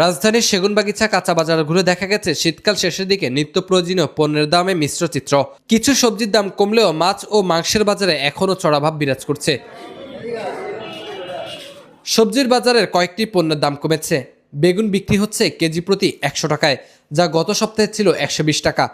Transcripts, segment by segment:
রাজধানীর সেগুনবাগিচা কাঁচা বাজার ঘুরে দেখা গেছে শীতকাল শেষের দিকে নিত্য প্রয়োজনীয় পণ্যের দামে মিশ্র চিত্র। কিছু সবজির দাম কমলেও মাছ ও মাংসের বাজারে এখনও চড়াভাব বিরাজ করছে। সবজির বাজারের কয়েকটি পণ্যের দাম কমেছে। বেগুন বিক্রি হচ্ছে কেজি প্রতি 100 টাকায়, যা গত সপ্তাহে ছিল 120 টাকা।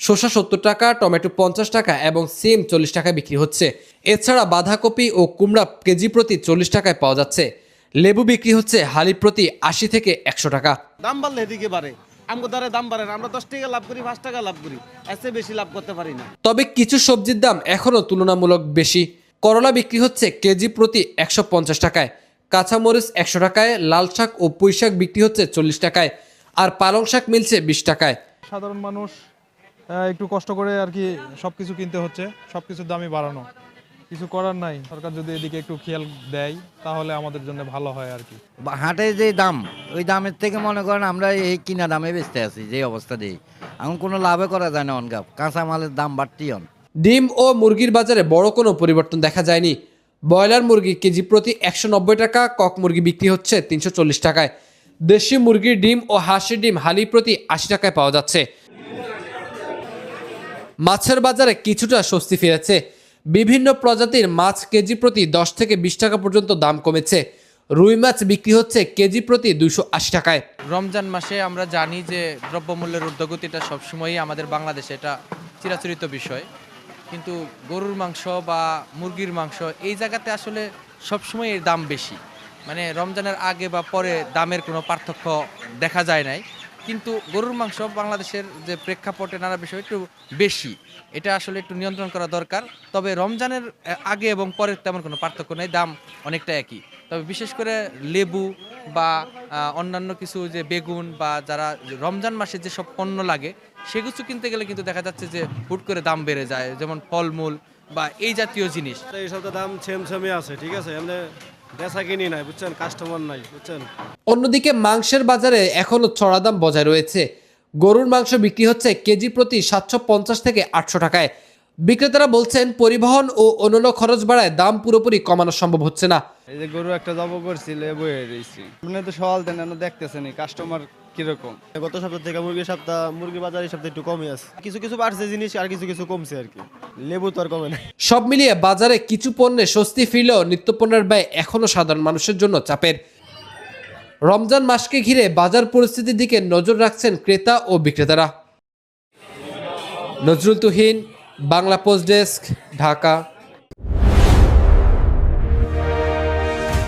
শসা 70 টাকা, টমেটো 50 টাকা এবং সিম 40 টাকায় বিক্রি হচ্ছে। এছাড়া বাঁধাকপি ও কুমড়া কেজি প্রতি 40 টাকায় পাওয়া যাচ্ছে। লেবু বিক্রি হচ্ছে হালি প্রতি 80 থেকে 100 টাকা। দাম বাড়লে এদিকে বাড়ে, আমগো দ্বারে দাম বাড়ে না, আমরা 10 টাকা লাভ করি, 5 টাকা লাভ করি, এসে বেশি লাভ করতে পারি না। তবে কিছু সবজির দাম এখনও তুলনামূলক বেশি। করলা বিক্রি হচ্ছে কেজি প্রতি 150 টাকায়, কাঁচামরিচ 100 টাকায়, লাল শাক ও পুঁই শাক বিক্রি হচ্ছে 40 টাকায়, আর পালং শাক মিলছে 20 টাকায়। সাধারণ মানুষ একটু কষ্ট করে আর কি সবকিছু কিনতে হচ্ছে, সবকিছুর দামই বাড়ানো, কিছু করার নাই। সরকার যদি এদিকে একটু খেয়াল দেয় তাহলে আমাদের জন্য ভালো হয় আর কি। হাটে যে দাম, ওই দামের থেকে মনে করেন আমরা এই কিনা দামে বেচতে আছি, যে অবস্থা দিয়ে এখন কোনো লাভে করা যায় না। অনগাপ কাঁচা মালের দাম বাড়তি হন। ডিম ও মুরগির বাজারে বড় কোনো পরিবর্তন দেখা যায়নি। ব্রয়লার মুরগি কেজি প্রতি 190 টাকা, কক মুরগি বিক্রি হচ্ছে 340 টাকায়। দেশি মুরগির ডিম ও হাঁসের ডিম হালি প্রতি 80 টাকায় পাওয়া যাচ্ছে। মাছের বাজারে কিছুটা স্বস্তি ফিরেছে। বিভিন্ন প্রজাতির মাছ কেজি প্রতি 10 থেকে 20 টাকা পর্যন্ত দাম কমেছে। রুই মাছ বিক্রি হচ্ছে কেজি প্রতি 280 টাকায়। রমজান মাসে আমরা জানি যে দ্রব্যমূল্যের ঊর্ধ্বগতিটা সবসময়ই আমাদের বাংলাদেশে এটা চিরাচরিত বিষয়, কিন্তু গরুর মাংস বা মুরগির মাংস এই জায়গাতে আসলে সবসময় এর দাম বেশি। মানে রমজানের আগে বা পরে দামের কোনো পার্থক্য দেখা যায় নাই, কিন্তু গরুর মাংস বাংলাদেশের যে প্রেক্ষাপটে নানা বিষয় একটু বেশি, এটা আসলে একটু নিয়ন্ত্রণ করা দরকার। তবে রমজানের আগে এবং পরে তেমন কোনো পার্থক্য নেই, দাম অনেকটা একই। তবে বিশেষ করে লেবু বা অন্যান্য কিছু যে বেগুন বা যারা রমজান মাসে যেসব পণ্য লাগে সেগুলো কিনতে গেলে কিন্তু দেখা যাচ্ছে যে হুট করে দাম বেড়ে যায়, যেমন ফলমূল বা এই জাতীয় জিনিস। এই সবটা দাম ছেমছেমে আছে, ঠিক আছে, আমরা বেচা কিনি নাই, বুঝছেন, কাস্টমার নাই, বুঝছেন। অন্যদিকে মাংসের বাজারে এখনও চড়া দাম বজায় রয়েছে। গরুর মাংস বিক্রি হচ্ছে কেজি প্রতি 750 থেকে 800 টাকায়। বিক্রেতারা বলছেন পরিবহন ও অন্যান্য খরচ বাড়ায় দাম পুরোপুরি কমানো সম্ভব হচ্ছে না। এই যে গরু একটা জব করছি, বয়ে রয়েছি, আপনি তো সওয়াল দেন, দেখতেছেন কাস্টমার কিরকম। গত সপ্তাহ থেকে মুরগি বাজার এই সপ্তাহে একটু কমই আছে, কিছু কিছু বাড়ছে জিনিস আর কিছু কিছু কমছে আর কি, লেবু তো আর কমে না। সব মিলিয়ে বাজারে কিছু পণ্যে স্বস্তি ফিরলেও নিত্যপণ্যের ব্যয় এখনও সাধারণ মানুষের জন্য চাপের। রমজান মাসকে ঘিরে বাজার পরিস্থিতির দিকে নজর রাখছেন ক্রেতা ও বিক্রেতারা। Nazrul Tuhin, Bangla post desk, Dhaka.